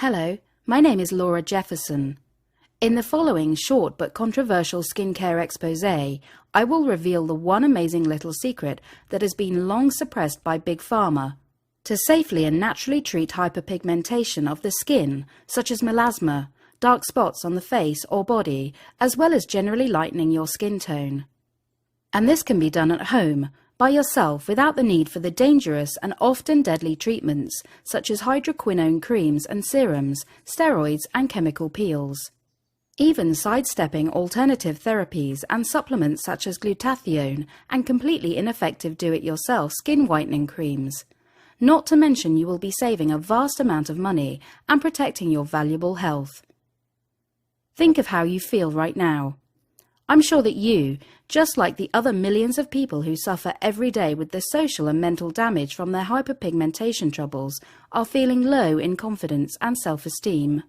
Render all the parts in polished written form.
Hello, my name is Laura Jefferson. In the following short but controversial skincare exposé, I will reveal the one amazing little secret that has been long suppressed by Big Pharma to safely and naturally treat hyperpigmentation of the skin, such as melasma, dark spots on the face or body, as well as generally lightening your skin tone. And this can be done at home, by yourself, without the need for the dangerous and often deadly treatments such as hydroquinone creams and serums, steroids and chemical peels. Even sidestepping alternative therapies and supplements such as glutathione and completely ineffective do-it-yourself skin whitening creams. Not to mention you will be saving a vast amount of money and protecting your valuable health. Think of how you feel right now. I'm sure that you, just like the other millions of people who suffer every day with the social and mental damage from their hyperpigmentation troubles, are feeling low in confidence and self-esteem.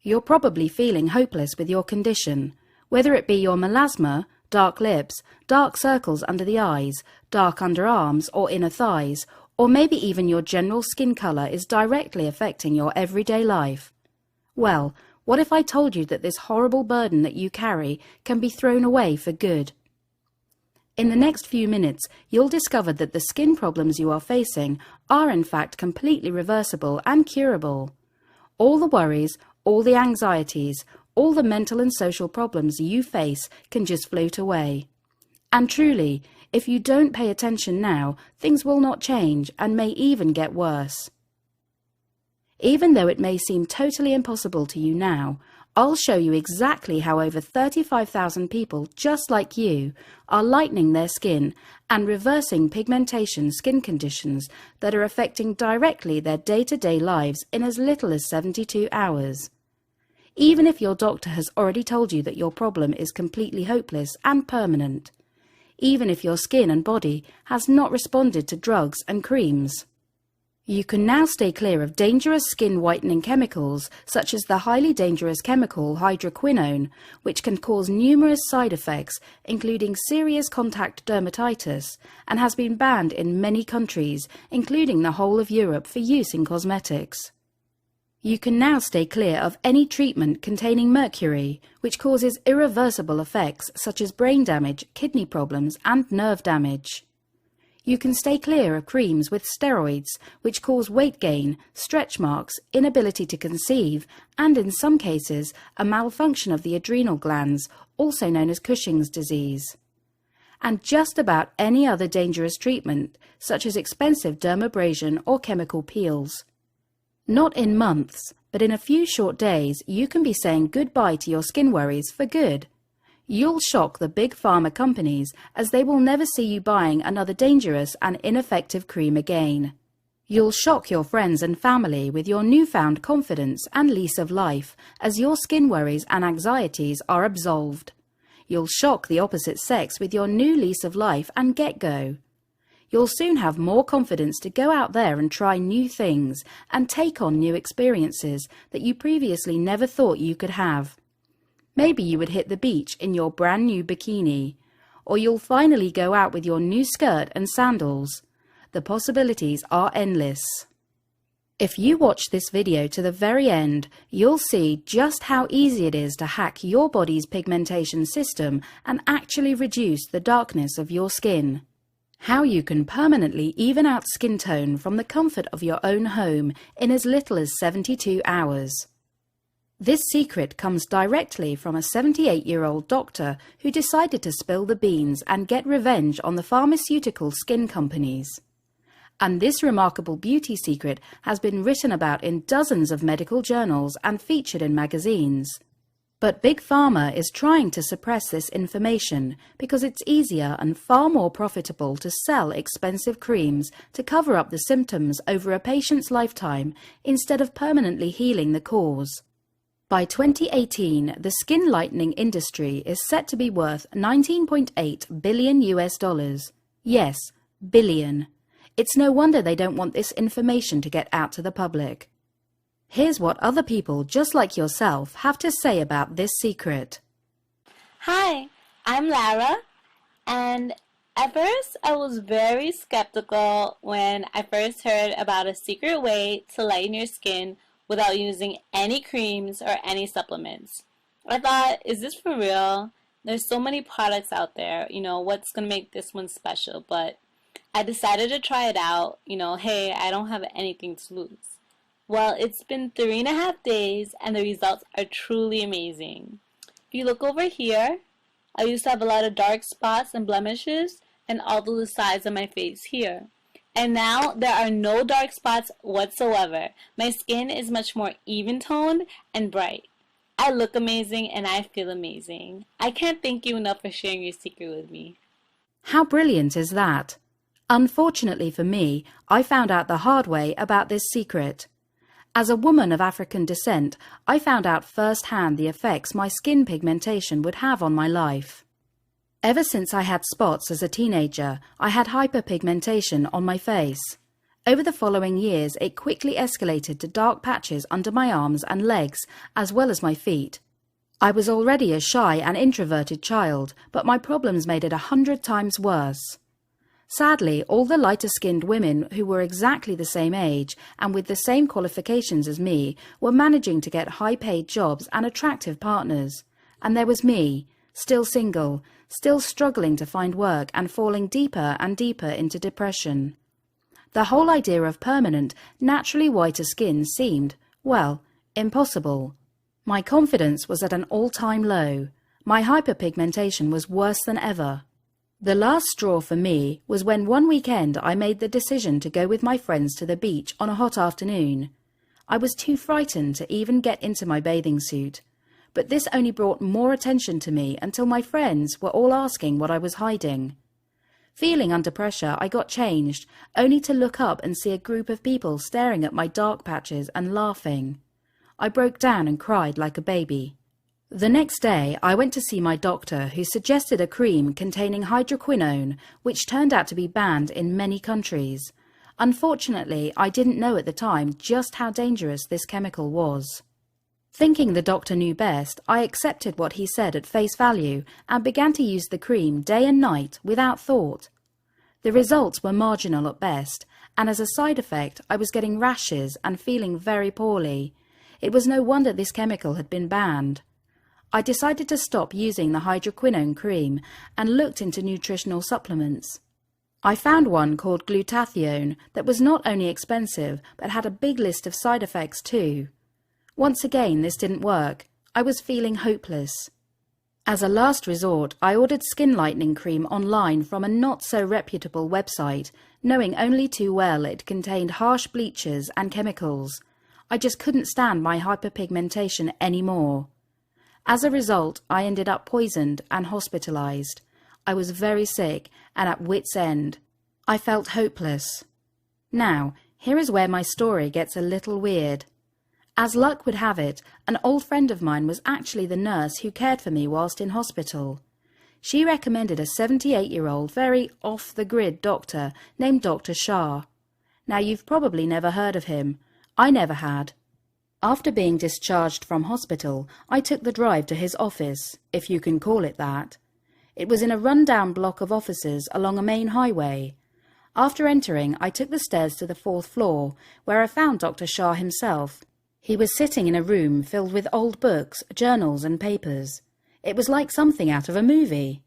You're probably feeling hopeless with your condition, whether it be your melasma, dark lips, dark circles under the eyes, dark underarms or inner thighs, or maybe even your general skin color is directly affecting your everyday life. Well, what if I told you that this horrible burden that you carry can be thrown away for good? In the next few minutes, you'll discover that the skin problems you are facing are in fact completely reversible and curable. All the worries, all the anxieties, all the mental and social problems you face can just float away. And truly, if you don't pay attention now, things will not change and may even get worse. Even though it may seem totally impossible to you now, I'll show you exactly how over 35,000 people just like you are lightening their skin and reversing pigmentation skin conditions that are affecting directly their day-to-day lives in as little as 72 hours. Even if your doctor has already told you that your problem is completely hopeless and permanent. Even if your skin and body has not responded to drugs and creams. You can now stay clear of dangerous skin whitening chemicals such as the highly dangerous chemical hydroquinone, which can cause numerous side effects including serious contact dermatitis and has been banned in many countries, including the whole of Europe, for use in cosmetics. You can now stay clear of any treatment containing mercury, which causes irreversible effects such as brain damage, kidney problems and nerve damage. You can stay clear of creams with steroids, which cause weight gain, stretch marks, inability to conceive, and in some cases, a malfunction of the adrenal glands, also known as Cushing's disease. And just about any other dangerous treatment, such as expensive dermabrasion or chemical peels. Not in months, but in a few short days, you can be saying goodbye to your skin worries for good. You'll shock the big pharma companies as they will never see you buying another dangerous and ineffective cream again. You'll shock your friends and family with your newfound confidence and lease of life as your skin worries and anxieties are absolved. You'll shock the opposite sex with your new lease of life and get-go. You'll soon have more confidence to go out there and try new things and take on new experiences that you previously never thought you could have. Maybe you would hit the beach in your brand new bikini, or you'll finally go out with your new skirt and sandals. The possibilities are endless. If you watch this video to the very end, you'll see just how easy it is to hack your body's pigmentation system and actually reduce the darkness of your skin. How you can permanently even out skin tone from the comfort of your own home in as little as 72 hours. This secret comes directly from a 78-year-old doctor who decided to spill the beans and get revenge on the pharmaceutical skin companies. And this remarkable beauty secret has been written about in dozens of medical journals and featured in magazines. But Big Pharma is trying to suppress this information because it's easier and far more profitable to sell expensive creams to cover up the symptoms over a patient's lifetime instead of permanently healing the cause. By 2018, the skin lightening industry is set to be worth $19.8 billion US. Yes, billion. It's no wonder they don't want this information to get out to the public. Here's what other people just like yourself have to say about this secret. Hi, I'm Lara, and at first I was very skeptical when I first heard about a secret way to lighten your skin without using any creams or any supplements. I thought, is this for real? There's so many products out there, what's going to make this one special? But I decided to try it out, hey, I don't have anything to lose. Well, it's been 3.5 days and the results are truly amazing. If you look over here, I used to have a lot of dark spots and blemishes and all the sides of my face here. And now there are no dark spots whatsoever. My skin is much more even-toned and bright. I look amazing and I feel amazing. I can't thank you enough for sharing your secret with me. How brilliant is that? Unfortunately for me, I found out the hard way about this secret. As a woman of African descent, I found out firsthand the effects my skin pigmentation would have on my life. Ever since I had spots as a teenager, I had hyperpigmentation on my face. Over the following years, it quickly escalated to dark patches under my arms and legs, as well as my feet. I was already a shy and introverted child, but my problems made it 100 times worse. Sadly, all the lighter-skinned women who were exactly the same age and with the same qualifications as me were managing to get high-paid jobs and attractive partners. And there was me, still single, still struggling to find work and falling deeper and deeper into depression. The whole idea of permanent, naturally whiter skin seemed, well, impossible. My confidence was at an all-time low. My hyperpigmentation was worse than ever. The last straw for me was when one weekend I made the decision to go with my friends to the beach on a hot afternoon. I was too frightened to even get into my bathing suit, but this only brought more attention to me until my friends were all asking what I was hiding. Feeling under pressure, I got changed, only to look up and see a group of people staring at my dark patches and laughing. I broke down and cried like a baby. The next day, I went to see my doctor, who suggested a cream containing hydroquinone, which turned out to be banned in many countries. Unfortunately, I didn't know at the time just how dangerous this chemical was. Thinking the doctor knew best, I accepted what he said at face value and began to use the cream day and night without thought. The results were marginal at best, and as a side effect, I was getting rashes and feeling very poorly. It was no wonder this chemical had been banned. I decided to stop using the hydroquinone cream and looked into nutritional supplements. I found one called glutathione that was not only expensive but had a big list of side effects too. Once again, this didn't work. I was feeling hopeless. As a last resort, I ordered skin lightening cream online from a not-so-reputable website, knowing only too well it contained harsh bleaches and chemicals. I just couldn't stand my hyperpigmentation anymore. As a result, I ended up poisoned and hospitalized. I was very sick and at wit's end. I felt hopeless. Now, here is where my story gets a little weird. As luck would have it, an old friend of mine was actually the nurse who cared for me whilst in hospital. She recommended a 78-year-old, very off-the-grid doctor named Dr. Shah. Now, you've probably never heard of him. I never had. After being discharged from hospital, I took the drive to his office, if you can call it that. It was in a run-down block of offices along a main highway. After entering, I took the stairs to the 4th floor, where I found Dr. Shah himself. He was sitting in a room filled with old books, journals and papers. It was like something out of a movie.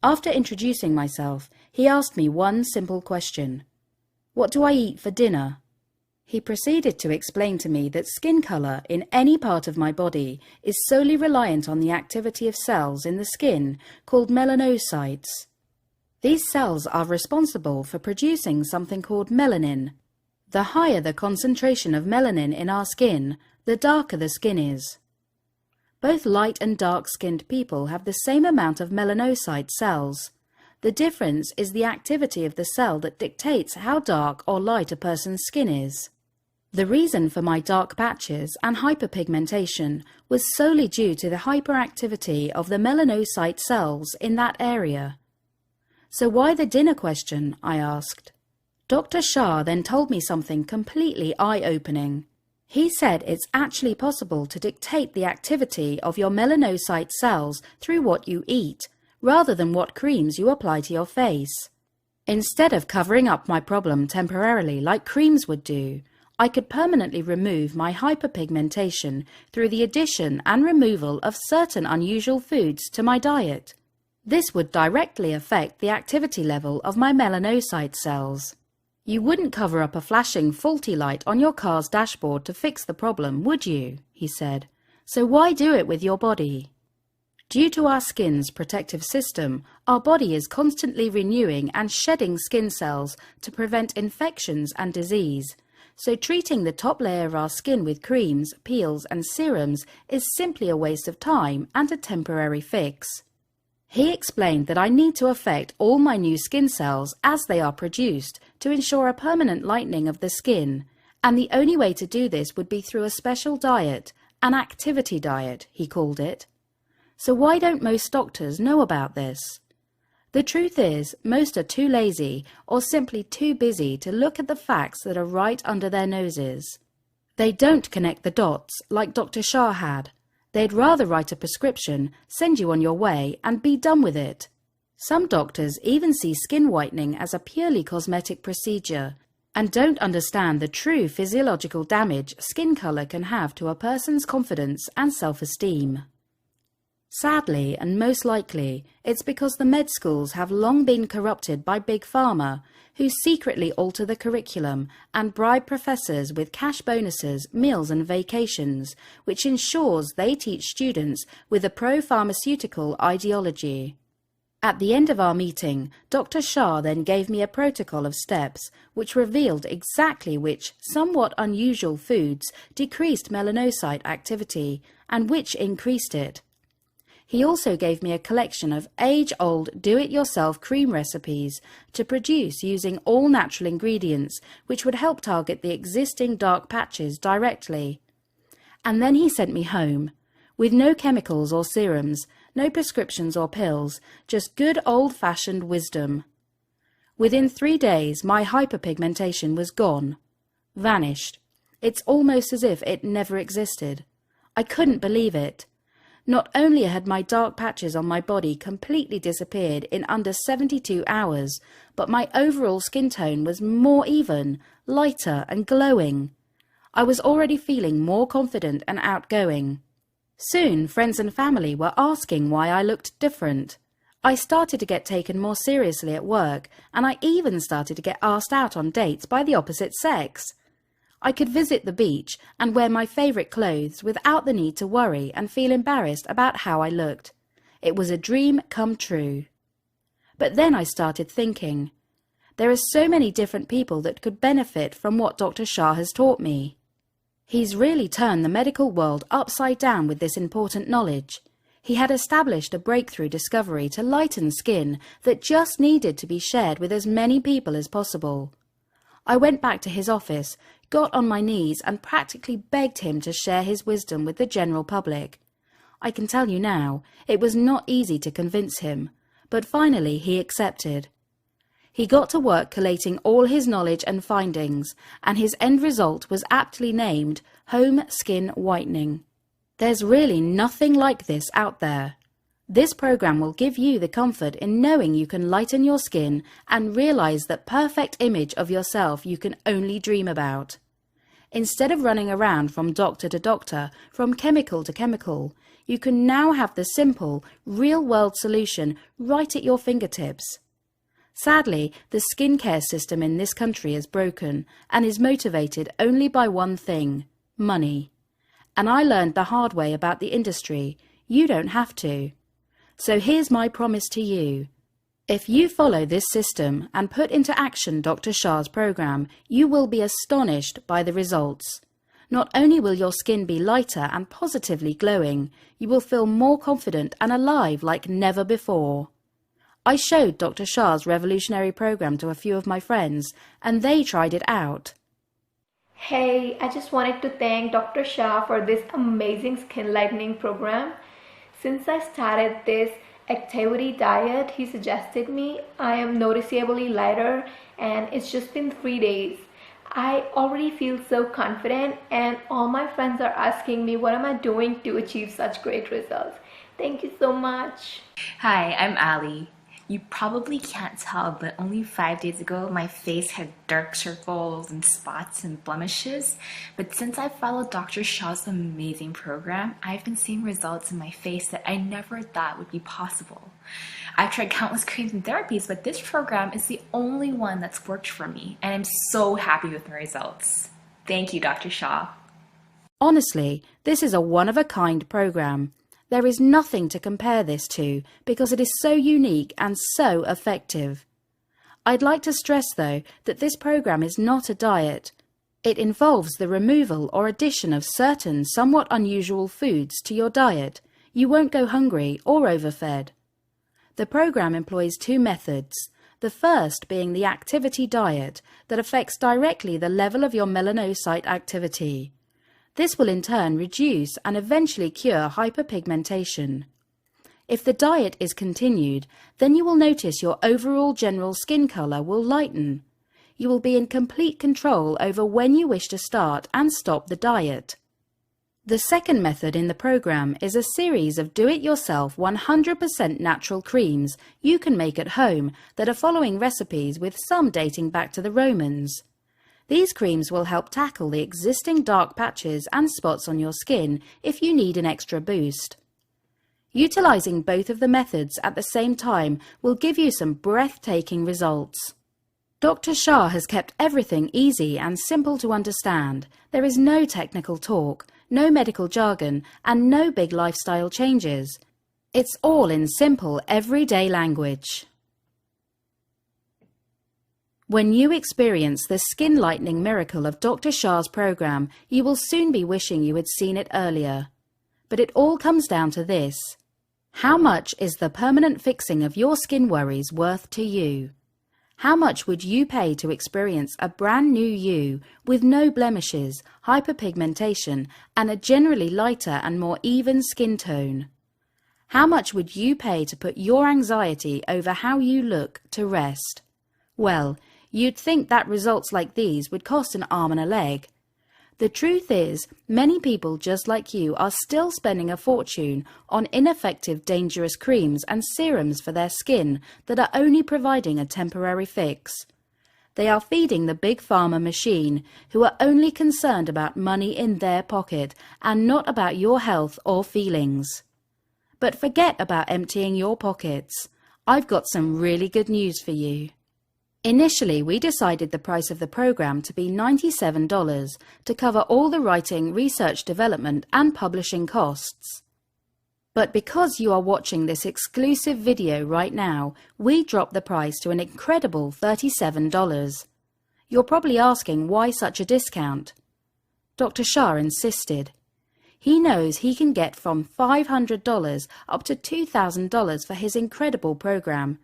After introducing myself, he asked me one simple question. What do I eat for dinner? He proceeded to explain to me that skin colour in any part of my body is solely reliant on the activity of cells in the skin called melanocytes. These cells are responsible for producing something called melanin. The higher the concentration of melanin in our skin, the darker the skin is. Both light and dark-skinned people have the same amount of melanocyte cells. The difference is the activity of the cell that dictates how dark or light a person's skin is. The reason for my dark patches and hyperpigmentation was solely due to the hyperactivity of the melanocyte cells in that area. So why the dinner question? I asked. Dr. Shah then told me something completely eye-opening. He said it's actually possible to dictate the activity of your melanocyte cells through what you eat, rather than what creams you apply to your face. Instead of covering up my problem temporarily like creams would do, I could permanently remove my hyperpigmentation through the addition and removal of certain unusual foods to my diet. This would directly affect the activity level of my melanocyte cells. You wouldn't cover up a flashing faulty light on your car's dashboard to fix the problem, would you? He said. So why do it with your body? Due to our skin's protective system, our body is constantly renewing and shedding skin cells to prevent infections and disease. So treating the top layer of our skin with creams, peels and serums is simply a waste of time and a temporary fix. He explained that I need to affect all my new skin cells as they are produced to ensure a permanent lightening of the skin, and the only way to do this would be through a special diet, an activity diet, he called it. So why don't most doctors know about this? The truth is, most are too lazy or simply too busy to look at the facts that are right under their noses. They don't connect the dots like Dr. Shah had. They'd rather write a prescription, send you on your way, and be done with it. Some doctors even see skin whitening as a purely cosmetic procedure and don't understand the true physiological damage skin color can have to a person's confidence and self-esteem. Sadly, and most likely, it's because the med schools have long been corrupted by Big Pharma, who secretly alter the curriculum and bribe professors with cash bonuses, meals and vacations, which ensures they teach students with a pro-pharmaceutical ideology. At the end of our meeting, Dr. Shah then gave me a protocol of steps which revealed exactly which somewhat unusual foods decreased melanocyte activity and which increased it. He also gave me a collection of age-old do-it-yourself cream recipes to produce using all natural ingredients, which would help target the existing dark patches directly. And then he sent me home, with no chemicals or serums, no prescriptions or pills, just good old-fashioned wisdom. Within 3 days, my hyperpigmentation was gone, vanished. It's almost as if it never existed. I couldn't believe it. Not only had my dark patches on my body completely disappeared in under 72 hours, but my overall skin tone was more even, lighter and glowing. I was already feeling more confident and outgoing. Soon, friends and family were asking why I looked different. I started to get taken more seriously at work, and I even started to get asked out on dates by the opposite sex. I could visit the beach and wear my favourite clothes without the need to worry and feel embarrassed about how I looked. It was a dream come true. But then I started thinking, there are so many different people that could benefit from what Dr. Shah has taught me. He's really turned the medical world upside down with this important knowledge. He had established a breakthrough discovery to lighten skin that just needed to be shared with as many people as possible. I went back to his office, got on my knees and practically begged him to share his wisdom with the general public. I can tell you now, it was not easy to convince him, but finally he accepted. He got to work collating all his knowledge and findings, and his end result was aptly named Home Skin Whitening. There's really nothing like this out there. This program will give you the comfort in knowing you can lighten your skin and realize that perfect image of yourself you can only dream about. Instead of running around from doctor to doctor, from chemical to chemical, you can now have the simple, real-world solution right at your fingertips. Sadly, the skincare system in this country is broken and is motivated only by one thing: money. And I learned the hard way about the industry. You don't have to. So here's my promise to you. If you follow this system and put into action Dr. Shah's program, you will be astonished by the results. Not only will your skin be lighter and positively glowing, you will feel more confident and alive like never before. I showed Dr. Shah's revolutionary program to a few of my friends, and they tried it out. Hey, I just wanted to thank Dr. Shah for this amazing skin lightening program. Since I started this activity diet he suggested me, I am noticeably lighter, and it's just been 3 days. I already feel so confident, and all my friends are asking me what am I doing to achieve such great results. Thank you so much. Hi, I'm Ali. You probably can't tell, but only 5 days ago, my face had dark circles and spots and blemishes. But since I followed Dr. Shaw's amazing program, I've been seeing results in my face that I never thought would be possible. I've tried countless creams and therapies, but this program is the only one that's worked for me, and I'm so happy with my results. Thank you, Dr. Shaw. Honestly, this is a one-of-a-kind program. There is nothing to compare this to because it is so unique and so effective. I'd like to stress, though, that this program is not a diet. It involves the removal or addition of certain somewhat unusual foods to your diet. You won't go hungry or overfed. The program employs two methods, the first being the activity diet that affects directly the level of your melanocyte activity. This will in turn reduce and eventually cure hyperpigmentation. If the diet is continued, then you will notice your overall general skin color will lighten. You will be in complete control over when you wish to start and stop the diet. The second method in the program is a series of do-it-yourself 100% natural creams you can make at home that are following recipes with some dating back to the Romans. These creams will help tackle the existing dark patches and spots on your skin if you need an extra boost. Utilizing both of the methods at the same time will give you some breathtaking results. Dr. Shah has kept everything easy and simple to understand. There is no technical talk, no medical jargon, and no big lifestyle changes. It's all in simple, everyday language. When you experience the skin lightening miracle of Dr. Shah's program, you will soon be wishing you had seen it earlier. But it all comes down to this. How much is the permanent fixing of your skin worries worth to you? How much would you pay to experience a brand new you with no blemishes, hyperpigmentation, and a generally lighter and more even skin tone? How much would you pay to put your anxiety over how you look to rest? Well, you'd think that results like these would cost an arm and a leg. The truth is, many people just like you are still spending a fortune on ineffective, dangerous creams and serums for their skin that are only providing a temporary fix. They are feeding the big pharma machine, who are only concerned about money in their pocket and not about your health or feelings. But forget about emptying your pockets. I've got some really good news for you. Initially, we decided the price of the program to be $97 to cover all the writing, research development, and publishing costs. But because you are watching this exclusive video right now, we dropped the price to an incredible $37. You're probably asking why such a discount. Dr. Shah insisted. He knows he can get from $500 up to $2,000 for his incredible program.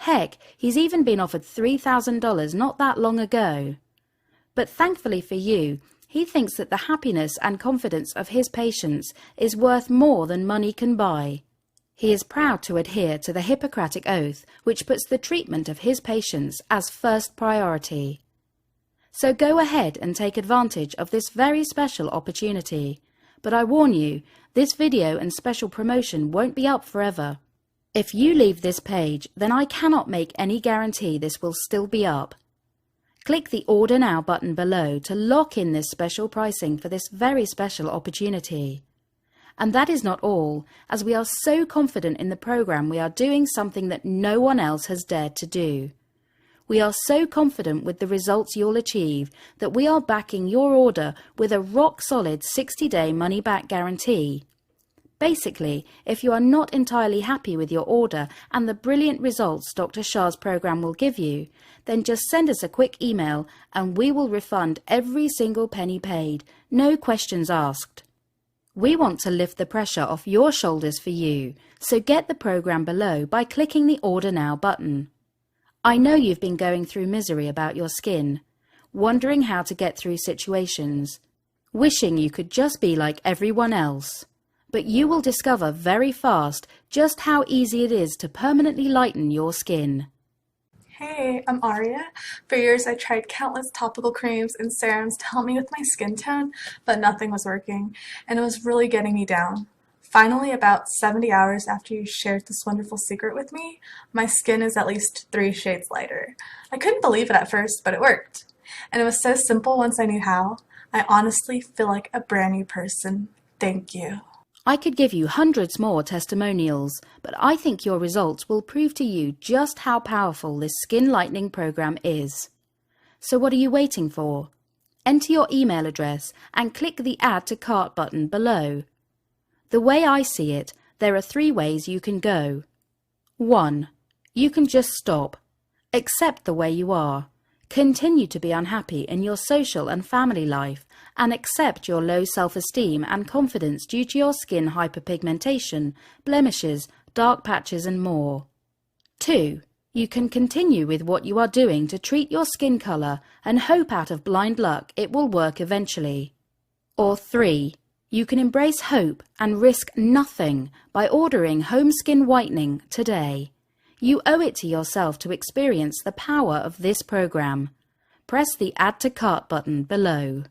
Heck, he's even been offered $3,000 not that long ago. But thankfully for you, he thinks that the happiness and confidence of his patients is worth more than money can buy. He is proud to adhere to the Hippocratic Oath, which puts the treatment of his patients as first priority. So go ahead and take advantage of this very special opportunity. But I warn you, this video and special promotion won't be up forever. If you leave this page, then I cannot make any guarantee this will still be up. Click the Order Now button below to lock in this special pricing for this very special opportunity. And that is not all, as we are so confident in the program we are doing something that no one else has dared to do. We are so confident with the results you'll achieve that we are backing your order with a rock-solid 60-day money-back guarantee. Basically, if you are not entirely happy with your order and the brilliant results Dr. Shah's program will give you, then just send us a quick email and we will refund every single penny paid, no questions asked. We want to lift the pressure off your shoulders for you, so get the program below by clicking the Order Now button. I know you've been going through misery about your skin, wondering how to get through situations, wishing you could just be like everyone else. But you will discover very fast just how easy it is to permanently lighten your skin. Hey, I'm Aria. For years I tried countless topical creams and serums to help me with my skin tone, but nothing was working, and it was really getting me down. Finally, about 70 hours after you shared this wonderful secret with me, my skin is at least 3 shades lighter. I couldn't believe it at first, but it worked. And it was so simple once I knew how. I honestly feel like a brand new person. Thank you. I could give you hundreds more testimonials, but I think your results will prove to you just how powerful this skin lightening program is. So what are you waiting for? Enter your email address and click the Add to Cart button below. The way I see it, there are 3 ways you can go. 1. You can just stop. Accept the way you are. Continue to be unhappy in your social and family life and accept your low self-esteem and confidence due to your skin hyperpigmentation, blemishes, dark patches and more. 2. You can continue with what you are doing to treat your skin colour and hope out of blind luck it will work eventually. Or 3. You can embrace hope and risk nothing by ordering home skin whitening today. You owe it to yourself to experience the power of this program. Press the Add to Cart button below.